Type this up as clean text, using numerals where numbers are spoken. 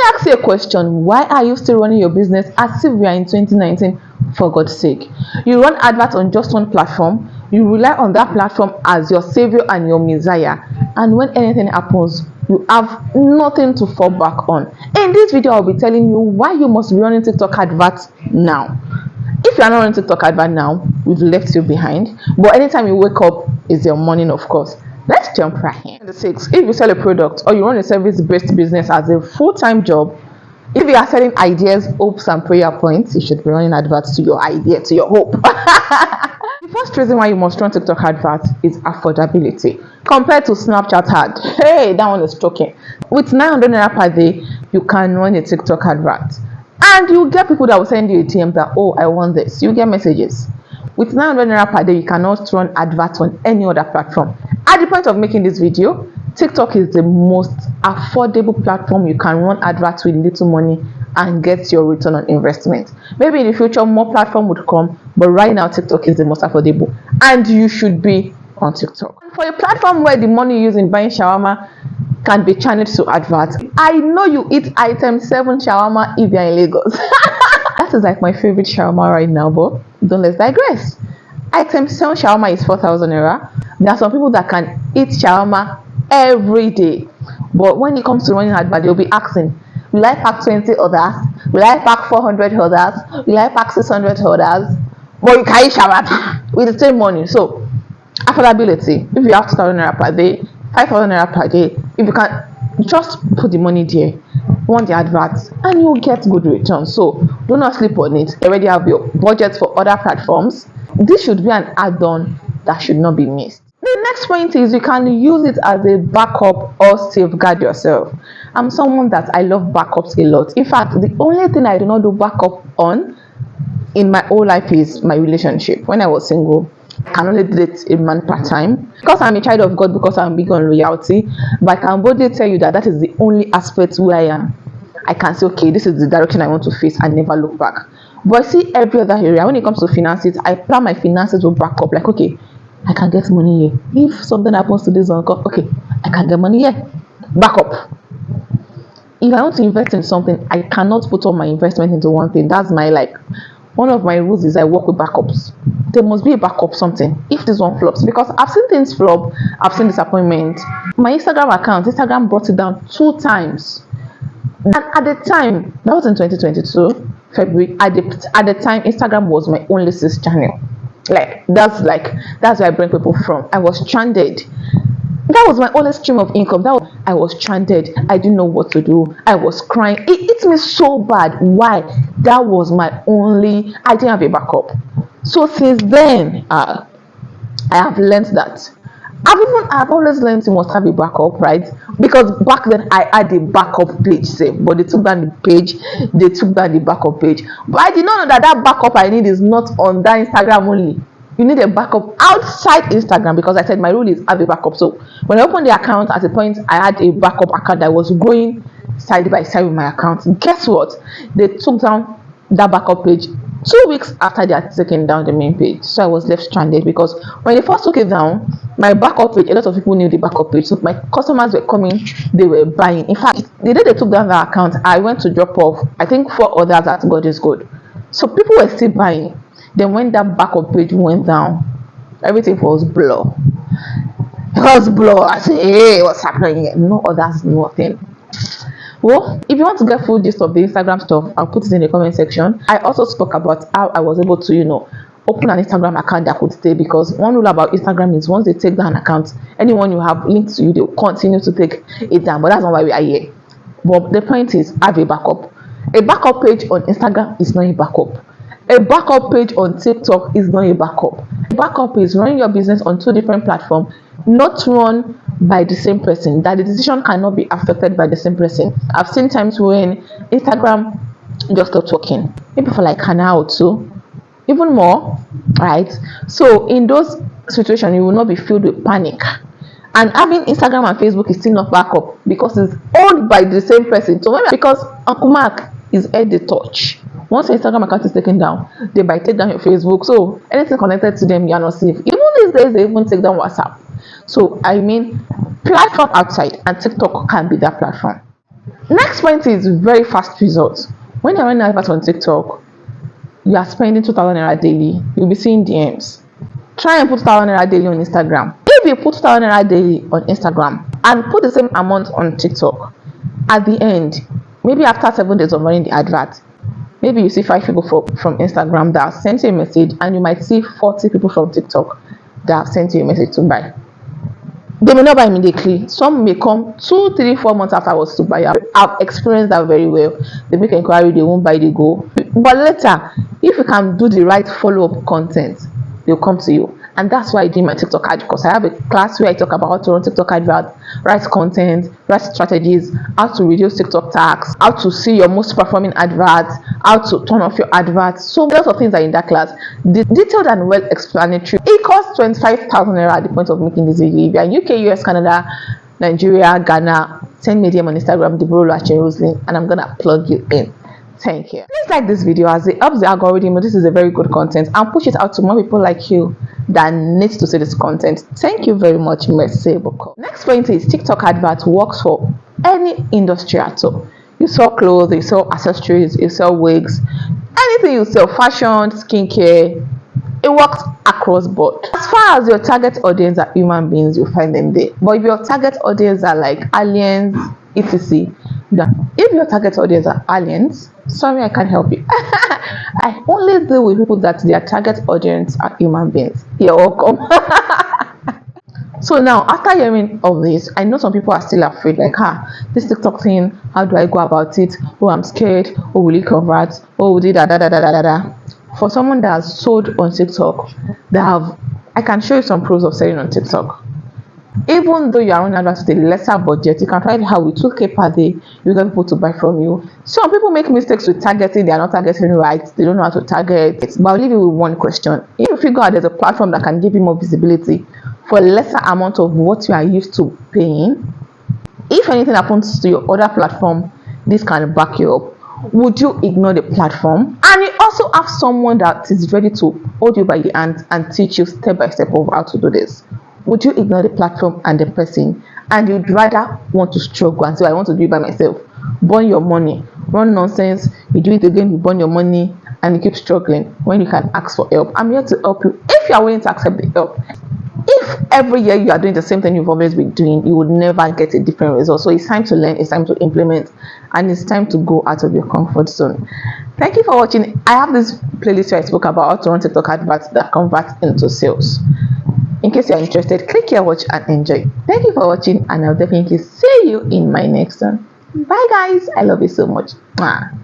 ask you a question. Why are you still running your business as if we are in 2019? For God's sake, you run adverts on just one platform. You rely on that platform as your savior and your messiah, and when anything happens, you have nothing to fall back on. In this video, I'll be telling you why you must be running TikTok adverts now. If you are not running TikTok advert now, we've left you behind. But anytime you wake up is your morning, of course. Let's jump right in. The 6, if you sell a product or you run a service-based business as a full-time job, if you are selling ideas, hopes, and prayer points, you should be running adverts to your idea, to your hope. The first reason why you must run TikTok adverts is affordability. Compared to Snapchat ad, hey, that one is talking. With 900 naira per day, you can run a TikTok advert. And you get people that will send you a DM that, oh, I want this. You get messages. With 900 naira per day, you cannot run adverts on any other platform. At the point of making this video, TikTok is the most affordable platform you can run adverts with little money and get your return on investment. Maybe in the future more platform would come, but right now TikTok is the most affordable, and you should be on TikTok. For a platform where the money you use in buying shawarma can be channeled to adverts, I know you eat item 7 shawarma if you're in Lagos. That is like my favorite shawarma right now, but let's digress. Item 7 shawarma is 4,000 naira. There are some people that can eat shawarma every day, but when it comes to running advert, they'll be asking, will I pack 20 others? Will I pack 400 others? Will I pack 600 others? But you can eat shawarma with the same money. So affordability, if you have 2,000 naira per day, 5,000 naira per day, if you can just put the money there, run the adverts, and you'll get good returns. So do not sleep on it. You already have your budget for other platforms. This should be an add-on that should not be missed. The next point is you can use it as a backup or safeguard yourself. I'm someone that I love backups a lot. In fact, the only thing I do not do backup on in my whole life is my relationship. When I was single, I can only date a man part-time because I'm a child of God, because I'm big on loyalty. But I can boldly tell you that is the only aspect where I can say, okay, this is the direction I want to face and never look back. But see, every other area, when it comes to finances, I plan my finances with backup. Like, okay, I can get money here. If something happens to this uncle, okay, I can get money here. Backup. If I want to invest in something, I cannot put all my investment into one thing. That's my one of my rules is I work with backups. There must be a backup something if this one flops, because I've seen things flop, I've seen disappointment. My Instagram brought it down 2 times. And at the time, that was in 2022, February, at the time, Instagram was my only sis channel. That's where I bring people from. I was stranded. That was my only stream of income. I was stranded. I didn't know what to do. I was crying. It hit me so bad. Why? That was my only. I didn't have a backup. So since then, I have learned that. I've always learned you must have a backup, right? Because back then I had a backup page, but they took down the page, they took down the backup page. But I did not know that backup I need is not on that Instagram only. You need a backup outside Instagram, because I said my rule is have a backup. So when I opened the account, at a point I had a backup account that was going side by side with my account. Guess what? They took down that backup page 2 weeks after they had taken down the main page. So I was left stranded, because when they first took it down, my backup page, a lot of people knew the backup page. So my customers were coming, they were buying. In fact, the day they took down the account, I went to drop off, I think 4 others at God is Good. So people were still buying. Then when that backup page went down, everything was blur. It was blur. I said, hey, what's happening here? No others, nothing. Well, if you want to get full gist of the Instagram stuff, I'll put it in the comment section. I also spoke about how I was able to, open an Instagram account that could stay, because one rule about Instagram is once they take down an account, anyone you have linked to you, they'll continue to take it down. But that's not why we are here. But the point is, have a backup. A backup page on Instagram is not a backup. A backup page on TikTok is not a backup. A backup is running your business on 2 different platforms, not run by the same person, that the decision cannot be affected by the same person. I've seen times when Instagram just stopped working, maybe for like an hour or 2, even more, right? So in those situations, you will not be filled with panic. And having Instagram and Facebook is still not backup, because it's owned by the same person. So because Uncle Mark is at the touch. Once your Instagram account is taken down, they might take down your Facebook. So anything connected to them, you are not safe. Even these days, they even take down WhatsApp. So I mean, platform outside, and TikTok can be that platform. Next point is very fast results. When you're running adverts on TikTok, you are spending 2,000 naira daily, you'll be seeing DMs. Try and put 2,000 naira daily on Instagram. If you put 2,000 naira daily on Instagram and put the same amount on TikTok, at the end, maybe after 7 days of running the advert, maybe you see 5 people from Instagram that have sent you a message, and you might see 40 people from TikTok that have sent you a message to buy. They may not buy immediately. Some may come 2, 3, 4 months afterwards to buy. I've experienced that very well. They make inquiry, they won't buy, they go. But later, if you can do the right follow-up content, they'll come to you. And that's why I do my TikTok ad, because I have a class where I talk about how to run TikTok advert, write content, write strategies, how to reduce TikTok tax, how to see your most performing adverts, how to turn off your adverts. So lots of things are in that class. Detailed and well explanatory. It costs 25,000 naira at the point of making this video. If you're in UK, US, Canada, Nigeria, Ghana, send me DM on Instagram, Roslyn, and I'm gonna plug you in. Thank you. Please like this video as it helps the algorithm. This is a very good content, and push it out to more people like you that needs to see this content. Thank you very much. Merci beaucoup. Next point is TikTok advert works for any industry at all. You sell clothes, you sell accessories, you sell wigs, anything you sell, fashion, skincare, it works across board. As far as your target audience are human beings, you find them there. But if your target audience are like aliens, etc., if your target audience are aliens, sorry, I can't help you. I only deal with people that their target audience are human beings. You're welcome. So now, after hearing all this, I know some people are still afraid, like, this TikTok thing, how do I go about it? Oh, I'm scared. Oh, will it convert? Oh, will it da da da da da da? For someone that has sold on TikTok, I can show you some proofs of selling on TikTok. Even though you are running adverts with a lesser budget, you can try it out with 2K per day. You get people to buy from you. Some people make mistakes with targeting. They are not targeting right. They don't know how to target. But I'll leave you with one question. If you figure out there's a platform that can give you more visibility for a lesser amount of what you are used to paying, if anything happens to your other platform, this can back you up. Would you ignore the platform? And you also have someone that is ready to hold you by the hand and teach you step by step of how to do this. Would you ignore the platform and the person, and you'd rather want to struggle and say, I want to do it by myself, burn your money, run nonsense, you do it again, you burn your money, and you keep struggling when you can ask for help? I'm here to help you if you are willing to accept the help. If every year you are doing the same thing you've always been doing, you would never get a different result. So it's time to learn, it's time to implement, and it's time to go out of your comfort zone. Thank you for watching. I have this playlist where I spoke about how to run TikTok adverts that convert into sales. In case you're interested, click here, watch, and enjoy. Thank you for watching, and I'll definitely see you in my next one. Bye guys, I love you so much. Mwah.